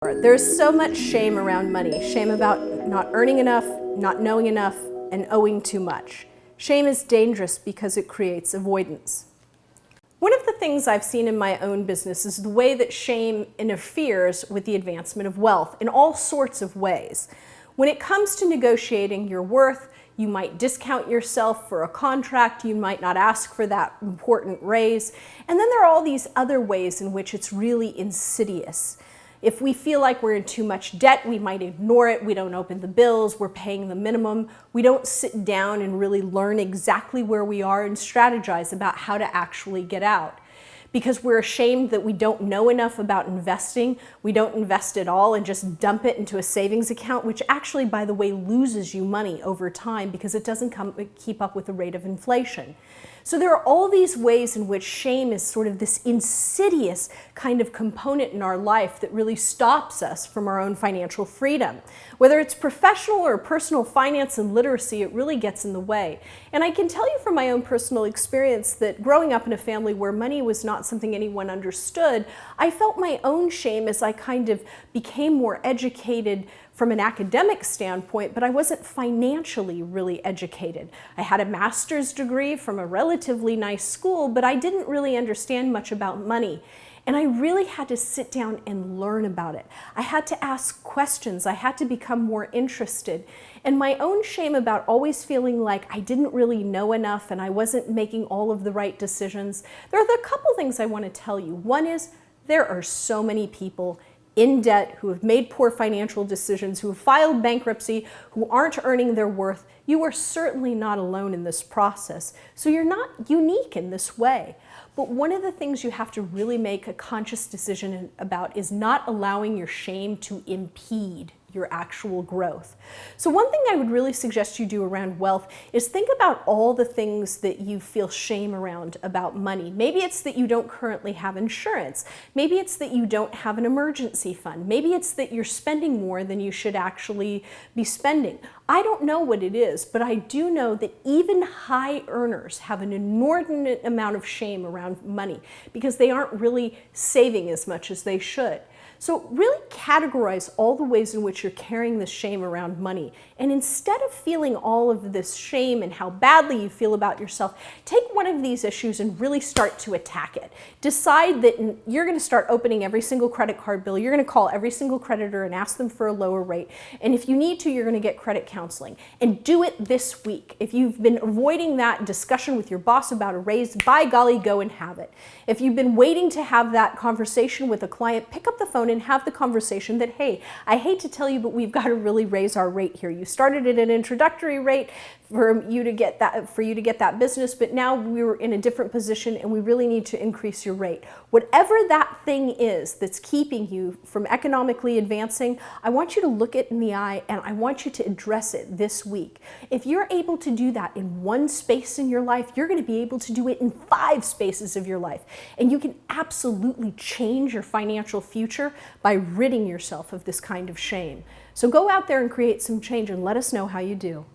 There's so much shame around money. Shame about not earning enough, not knowing enough, and owing too much. Shame is dangerous because it creates avoidance. One of the things I've seen in my own business is the way that shame interferes with the advancement of wealth in all sorts of ways. When it comes to negotiating your worth, you might discount yourself for a contract, you might not ask for that important raise, and then there are all these other ways in which it's really insidious. If we feel like we're in too much debt, we might ignore it, we don't open the bills, we're paying the minimum, we don't sit down and really learn exactly where we are and strategize about how to actually get out. Because we're ashamed that we don't know enough about investing, we don't invest at all and just dump it into a savings account, which actually, by the way, loses you money over time because it doesn't keep up with the rate of inflation. So there are all these ways in which shame is sort of this insidious kind of component in our life that really stops us from our own financial freedom. Whether it's professional or personal finance and literacy, it really gets in the way. And I can tell you from my own personal experience that growing up in a family where money was not something anyone understood, I felt my own shame as I kind of became more educated from an academic standpoint, but I wasn't financially really educated. I had a master's degree from a relatively nice school, but I didn't really understand much about money. And I really had to sit down and learn about it. I had to ask questions. I had to become more interested. And my own shame about always feeling like I didn't really know enough and I wasn't making all of the right decisions. There are a couple things I want to tell you. One is there are so many people in debt, who have made poor financial decisions, who have filed bankruptcy, who aren't earning their worth. You are certainly not alone in this process. So you're not unique in this way. But one of the things you have to really make a conscious decision about is not allowing your shame to impede your actual growth. So one thing I would really suggest you do around wealth is think about all the things that you feel shame around about money. Maybe it's that you don't currently have insurance. Maybe it's that you don't have an emergency fund. Maybe it's that you're spending more than you should actually be spending. I don't know what it is, but I do know that even high earners have an inordinate amount of shame around money because they aren't really saving as much as they should. So really categorize all the ways in which you're carrying this shame around money. And instead of feeling all of this shame and how badly you feel about yourself, take one of these issues and really start to attack it. Decide that you're going to start opening every single credit card bill. You're going to call every single creditor and ask them for a lower rate. And if you need to, you're going to get credit counseling. And do it this week. If you've been avoiding that discussion with your boss about a raise, by golly, go and have it. If you've been waiting to have that conversation with a client, pick up the phone and have the conversation that, hey, I hate to tell you, but we've got to really raise our rate here. You started at an introductory rate for you to get that business, but now we're in a different position and we really need to increase your rate. Whatever that thing is that's keeping you from economically advancing, I want you to look it in the eye and I want you to address it this week. If you're able to do that in one space in your life, you're going to be able to do it in 5 spaces of your life. And you can absolutely change your financial future by ridding yourself of this kind of shame. So go out there and create some change and let us know how you do.